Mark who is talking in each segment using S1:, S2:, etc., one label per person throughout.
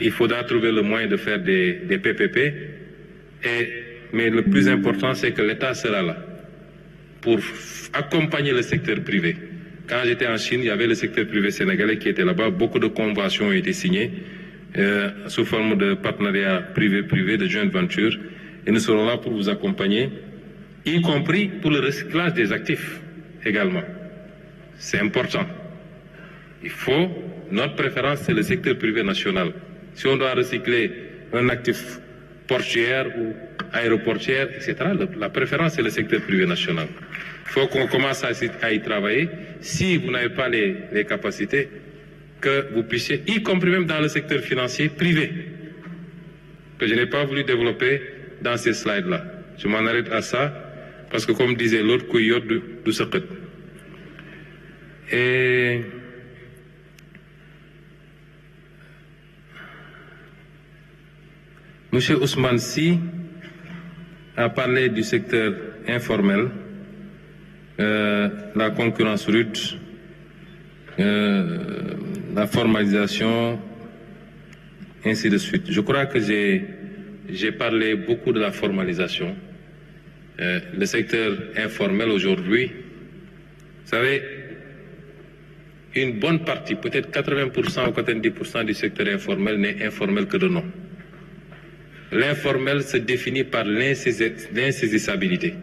S1: Il faudra trouver le moyen de faire des PPP, mais le plus important, c'est que l'État sera là pour accompagner le secteur privé. Quand j'étais en Chine, il y avait le secteur privé sénégalais qui était là-bas. Beaucoup de conventions ont été signées sous forme de partenariat privé-privé, de joint venture. Et nous serons là pour vous accompagner, y compris pour le recyclage des actifs également. C'est important. Notre préférence, c'est le secteur privé national. Si on doit recycler un actif portuaire ou aéroportuaire, etc., la préférence, c'est le secteur privé national. Il faut qu'on commence à y travailler. Si vous n'avez pas les capacités, que vous puissiez, y compris même dans le secteur financier privé, que je n'ai pas voulu développer dans ces slides-là. Je m'en arrête à ça, parce que comme disait l'autre, couillot du secret. Et M. Ousmane Sy a parlé du secteur informel, la concurrence rude, la formalisation, ainsi de suite. Je crois que j'ai parlé beaucoup de la formalisation. Le secteur informel aujourd'hui, vous savez, une bonne partie, peut-être 80% ou 90% du secteur informel n'est informel que de nom. L'informel se définit par l'insaisissabilité.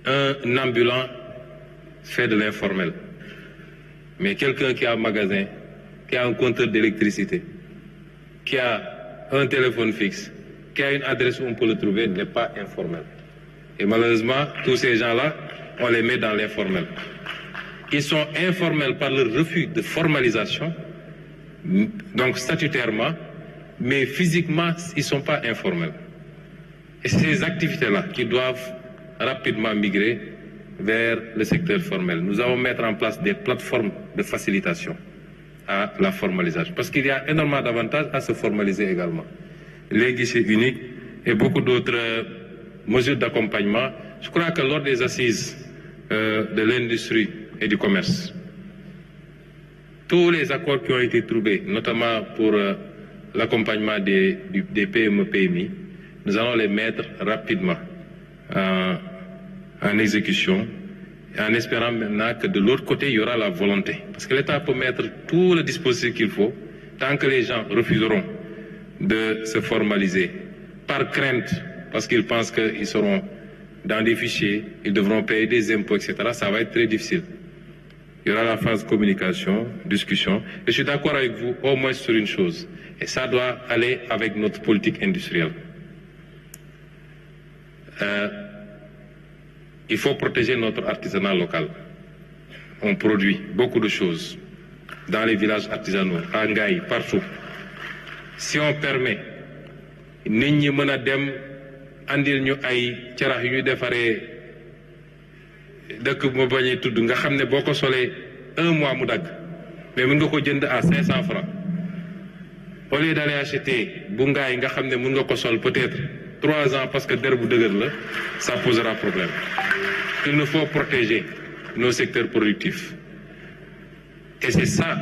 S1: Un ambulant fait de l'informel. Mais quelqu'un qui a un magasin, qui a un compteur d'électricité, qui a un téléphone fixe, qui a une adresse où on peut le trouver, n'est pas informel. Et malheureusement, tous ces gens-là, on les met dans l'informel. Ils sont informels par le refus de formalisation, donc statutairement, mais physiquement, ils ne sont pas informels. Et c'est ces activités-là qui doivent rapidement migrer vers le secteur formel. Nous allons mettre en place des plateformes de facilitation à la formalisation, parce qu'il y a énormément d'avantages à se formaliser également. Les guichets uniques et beaucoup d'autres mesures d'accompagnement. Je crois que lors des assises de l'industrie et du commerce, tous les accords qui ont été trouvés, notamment pour l'accompagnement des PME, PMI, nous allons les mettre rapidement en exécution, en espérant maintenant que de l'autre côté, il y aura la volonté. Parce que l'État peut mettre tout le dispositif qu'il faut, tant que les gens refuseront de se formaliser, par crainte, parce qu'ils pensent qu'ils seront dans des fichiers, ils devront payer des impôts, etc., ça va être très difficile. Il y aura la phase communication, discussion. Et je suis d'accord avec vous au moins sur une chose. Et ça doit aller avec notre politique industrielle. Il faut protéger notre artisanat local. On produit beaucoup de choses dans les villages artisanaux, à Ngaï, partout. Si on permet, nit ñi mën a dem andil ñu ay carax yu ñu defaree dëkk bu ma bañee tudd nga xam ne boo ko solee 1 mois mu dagg mais mën nga ko jënd à 500 francs au lieu d'aller acheter bu ngaay nga xam ne mën nga ko sol peut-être 3 ans parce que der bu dëgër la, ça posera problème. Il nous faut protéger nos secteurs productifs. Et c'est ça,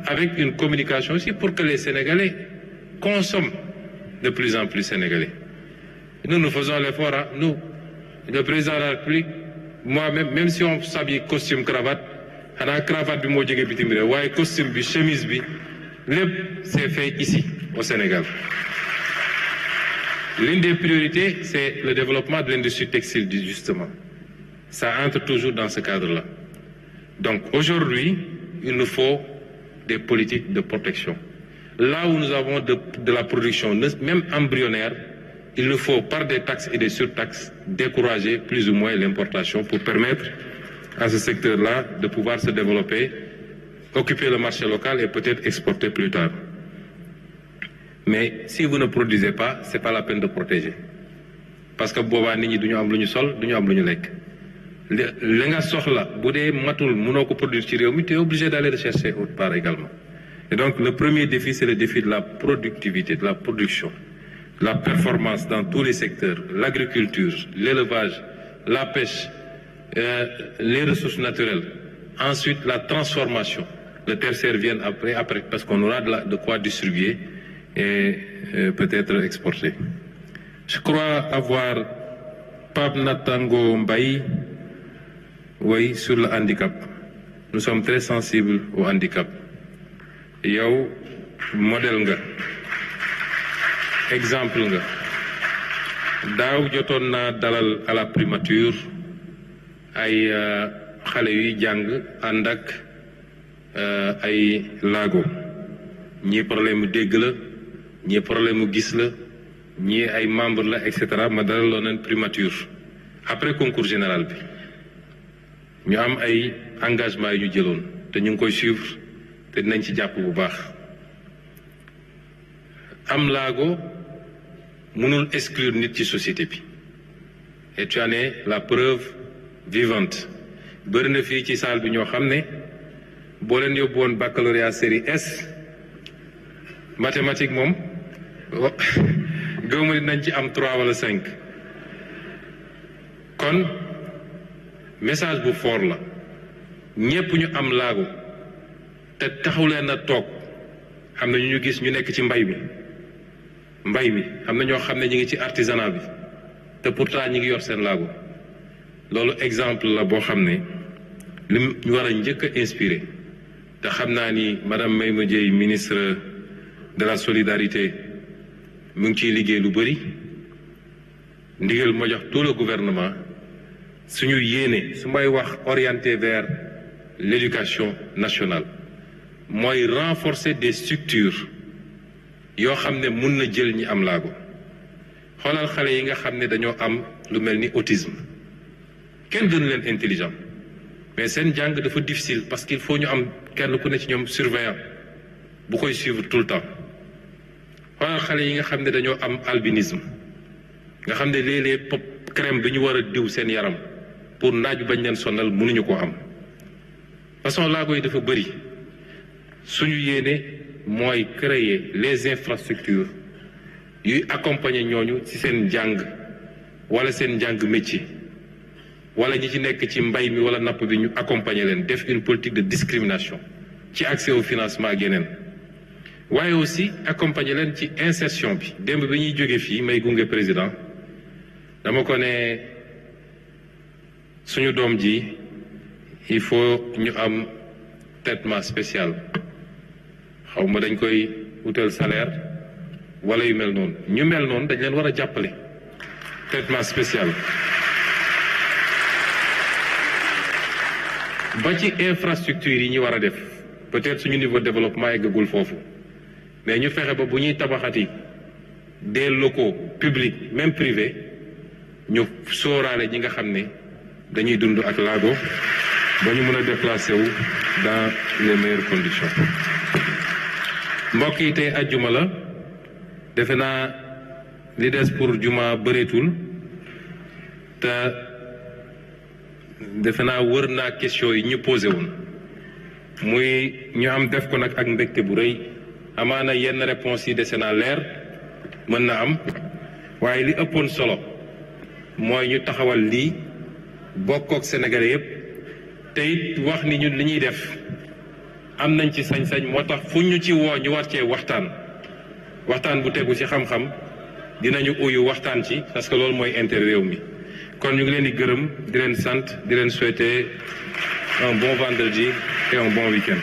S1: avec une communication aussi pour que les Sénégalais consomment de plus en plus sénégalais. Nous faisons l'effort, hein, nous, le président de la République, moi-même, même si on s'habille costume, cravate, la cravate du mot ouais, costume, chemise, c'est fait ici, au Sénégal. L'une des priorités, c'est le développement de l'industrie textile, justement. Ça entre toujours dans ce cadre-là. Donc aujourd'hui, il nous faut des politiques de protection. Là où nous avons de la production, même embryonnaire, il nous faut, par des taxes et des surtaxes, décourager plus ou moins l'importation pour permettre à ce secteur-là de pouvoir se développer, occuper le marché local et peut-être exporter plus tard. Mais si vous ne produisez pas, ce n'est pas la peine de protéger. Parce que boba nit ñi duñu am luñu sol, duñu am luñu lekk. Li nga soxla bu dee matul mënoo ko produire ci réew mi, tu es obligé d'aller le chercher autre part également. Et donc le premier défi, c'est le défi de la productivité, de la production, la performance dans tous les secteurs, l'agriculture, l'élevage, la pêche, les ressources naturelles. Ensuite, la transformation. Le tertiaire vient après parce qu'on aura de quoi distribuer. et peut-être exporter. Je crois avoir Pape Natango Mbaye, oui, sur le handicap. Nous sommes très sensibles au handicap. yow modèle nga exemple nga daaw jotoon naa dalal à la primature ay xale yuy jàng ànd ak ay laago ñii problème mu dégg la ñii problème mu gis la ñii ay membre la et cetera ma dalaloon leen primature après concours général bi ñu am ay engagement yu ñu jëloon te ñu ngi koy suivre te dinañ ci jàpp bu baax am laago mënul exclure nit ci société bi et tu en es la preuve vivante bëri na fii ci salle bi ñoo xam ne boo leen yóbbu woon baccalauréat série S mathématique moom gëwma ni nañ ci am 3 wala 5 kon message bu fort la ñépp ñu am laago te taxaw leen na toog am na ñu gis ñu nekk ci mbay mi am na ñoo xam ne ñu ngi ci artisanat bi te pourtant ñi ngi yor seen laago loolu exemple la boo xam ne li ñu war a njëkk a inspiré te xam naa ni madame Mayma Dièye ministre de la solidarité mu ngi ciy liggéey lu bëri ndigal ma jox tout le gouvernement suñu yéene su may wax orienté vers l'éducation nationale mooy renforcer des structures yoo xam ne mun na jël ñi am laago xoolal xale yi nga xam ne dañoo am lu mel ni autisme kenn gënu leen intelligent mais seen jàng dafa difficile parce qu'il faut ñu am kenn ku ne ci ñoom surveillant bu koy suivre tout le temps xoolal xale yi nga xam ne dañoo am albinisme nga xam ne léeg-léeg pop crème bi ñu war a diw seen yaram pour naaj bañ leen sonal mënuñu koo am façon laago yi dafa bëri suñu yéene mooy créer les infrastructures yuy accompagner ñooñu ci seen njàng wala seen njàng métier wala ñi ci nekk ci mbay mi wala napp bi ñu accompagner leen def une politique de discrimination ci accès au financement ak yeneen waaye aussi accompagner leen ci insertion bi démb bi ñuy jóge fii may gunge président dama ko ne suñu doom ji il faut ñu am traitement spécial xaw ma dañ koy wutal salaire wala yu mel noonu ñu mel noonu dañ leen war a jàppale traitement spécial ba ci infrastructure yi ñu war a def peut-être suñu niveau de développement eggagul foofu mais ñu fexe ba bu ñuy tabaxati des locaux publics même privés ñu sóoraale ñi nga xam ne dañuy dund ak laago ba ñu mën a déplacer wu dans les meilleures conditions. mbokk yi tey ajjuma la defe naa li des pour juma bëreetul te defe naa wër naa question yi ñu posé woon muy ñu am def ko nag ak mbégte bu rëy amaana yenn réponse yi dese naa leer mën na am waaye li ëppoon solo mooy ñu taxawal lii bokkook Sénégalais yépp te it wax ni ñun li ñuy def am nañ ci sañ-sañ moo tax fu ñu ci woo ñu war cee waxtaan bu tegu ci xam-xam dinañu uyu waxtaan ci parce que loolu mooy intérêt réew mi kon ñu ngi leen di gërëm di leen sant di leen souhaiter un bon vendredi et un bon week-end.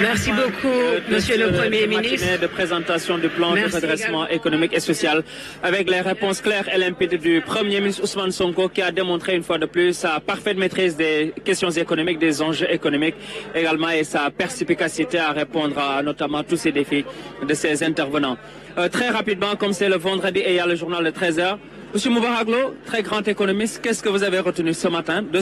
S2: Merci beaucoup, Monsieur le Premier ministre.
S3: De présentation du plan de redressement économique et social avec les réponses claires et limpides du Premier ministre Ousmane Sonko qui a démontré une fois de plus sa parfaite maîtrise des questions économiques, des enjeux économiques également et sa perspicacité à répondre à notamment tous ces défis de ces intervenants. Très rapidement, comme c'est le vendredi et il y a le journal de 13h, Monsieur Moubarak Lo, très grand économiste, qu'est-ce que vous avez retenu ce matin de